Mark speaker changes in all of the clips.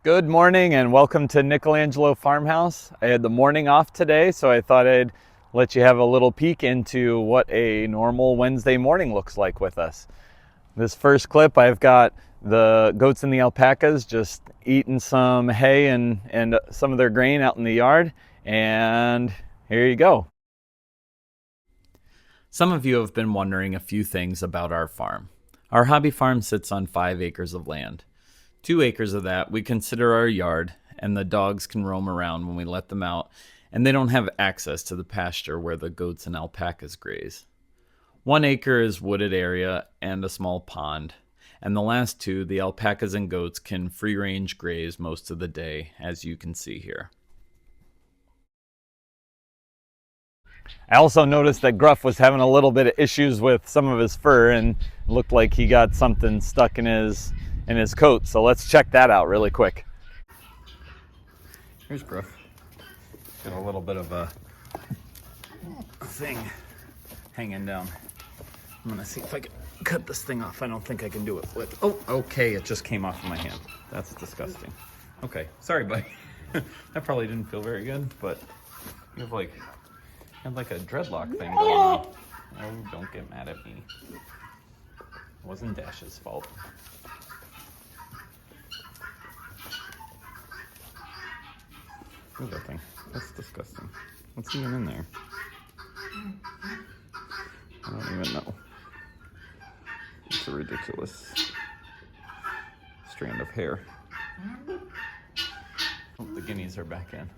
Speaker 1: Good morning and welcome to Nicholangelo Farmhouse. I had the morning off today, so I thought I'd let you have a little peek into what a normal Wednesday morning looks like with us. This first clip, I've got the goats and the alpacas just eating some hay and some of their grain out in the yard, and here you go. Some of you have been wondering a few things about our farm. Our hobby farm sits on 5 acres of land. 2 acres of that we consider our yard, and the dogs can roam around when we let them out, and they don't have access to the pasture where the goats and alpacas graze. 1 acre is wooded area and a small pond, and the last 2, the alpacas and goats, can free range graze most of the day, as you can see here. I also noticed that Gruff was having a little bit of issues with some of his fur and looked like he got something stuck in his coat. So let's check that out really quick. Here's Gruff. Got a little bit of a thing hanging down. I'm gonna see if I can cut this thing off. I don't think I can do it with, oh, okay, it just came off of my hand. That's disgusting. Okay, sorry, buddy. That probably didn't feel very good, but you have like a dreadlock thing going on. Oh, don't get mad at me. It wasn't Dash's fault. Look at that thing. That's disgusting. What's even in there? I don't even know. It's a ridiculous strand of hair. Oh, the guineas are back in.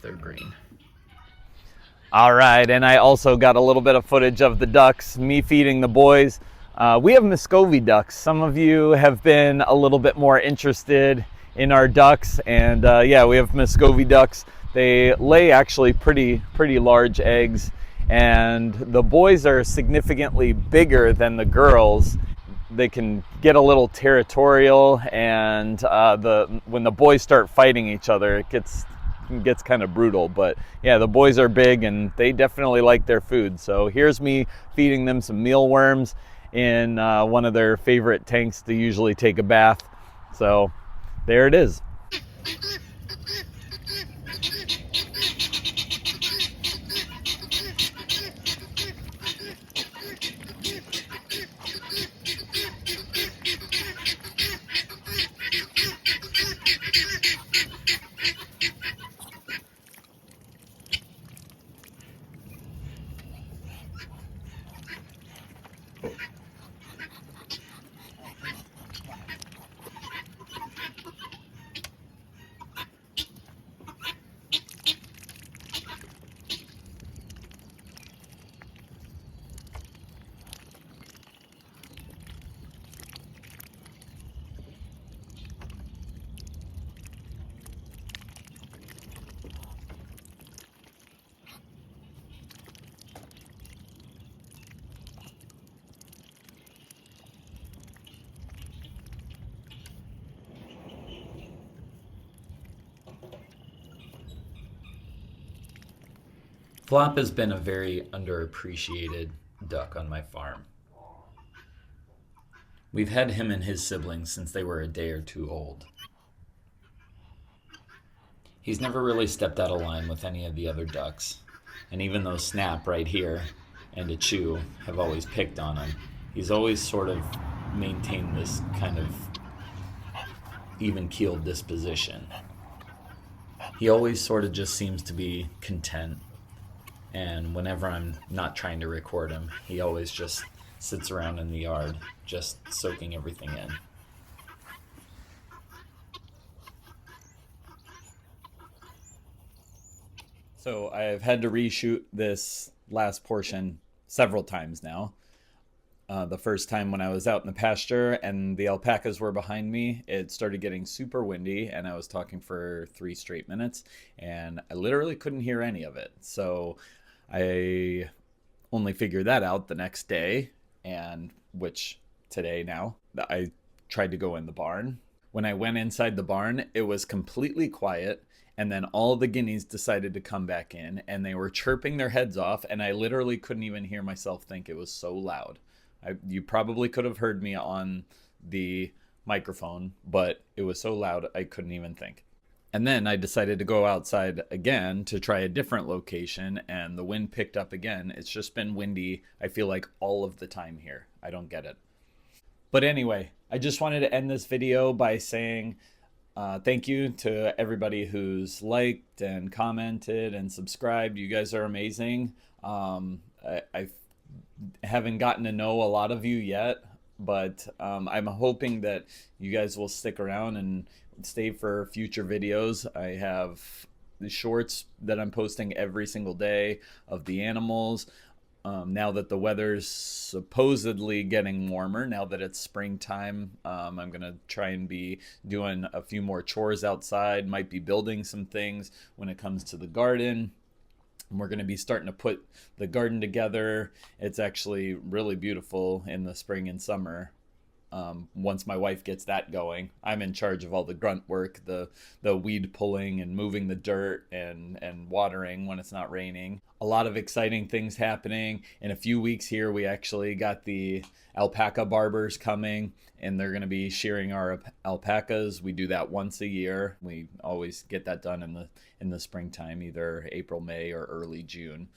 Speaker 1: They're green. All right, and I also got a little bit of footage of the ducks, me feeding the boys. We have Muscovy ducks. Some of you have been a little bit more interested in our ducks, and yeah, we have Muscovy ducks. They lay actually pretty large eggs, and the boys are significantly bigger than the girls. They can get a little territorial, and when the boys start fighting each other, it gets kind of brutal. But yeah, the boys are big and they definitely like their food. So here's me feeding them some mealworms in one of their favorite tanks to usually take a bath. So there it is. Flop has been a very underappreciated duck on my farm. We've had him and his siblings since they were a day or 2 old. He's never really stepped out of line with any of the other ducks, and even though Snap right here and a Chew have always picked on him, he's always sort of maintained this kind of even-keeled disposition. He always sort of just seems to be content. And whenever I'm not trying to record him, he always just sits around in the yard, just soaking everything in. So I've had to reshoot this last portion several times now. The first time when I was out in the pasture and the alpacas were behind me, it started getting super windy and I was talking for 3 straight minutes and I literally couldn't hear any of it. So I only figured that out the next day, and which today now, I tried to go in the barn. When I went inside the barn, it was completely quiet. And then all the guineas decided to come back in and they were chirping their heads off. And I literally couldn't even hear myself think, it was so loud. You probably could have heard me on the microphone, but it was so loud I couldn't even think. And then I decided to go outside again to try a different location, and the wind picked up again. It's just been windy, I feel like, all of the time here. I don't get it. But anyway, I just wanted to end this video by saying thank you to everybody who's liked and commented and subscribed. You guys are amazing. I haven't gotten to know a lot of you yet, but I'm hoping that you guys will stick around and stay for future videos. I have the shorts that I'm posting every single day of the animals. Now that the weather's supposedly getting warmer, now that it's springtime, I'm going to try and be doing a few more chores outside, might be building some things when it comes to the garden. And we're going to be starting to put the garden together. It's actually really beautiful in the spring and summer. Once my wife gets that going, I'm in charge of all the grunt work, the weed pulling and moving the dirt and watering when it's not raining. A lot of exciting things happening. In a few weeks here, we actually got the alpaca barbers coming, and they're going to be shearing our alpacas. We do that once a year. We always get that done in the springtime, either April, May, or early June.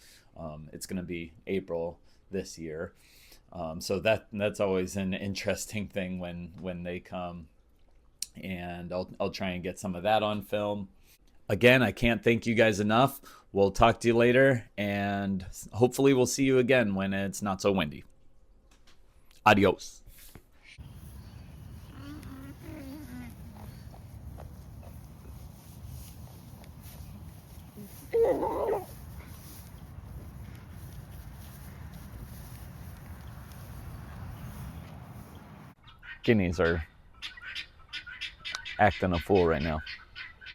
Speaker 1: It's going to be April this year. So that's always an interesting thing when they come, and I'll try and get some of that on film. Again, I can't thank you guys enough. We'll talk to you later, and hopefully we'll see you again when it's not so windy. Adios. Guineas are acting a fool right now.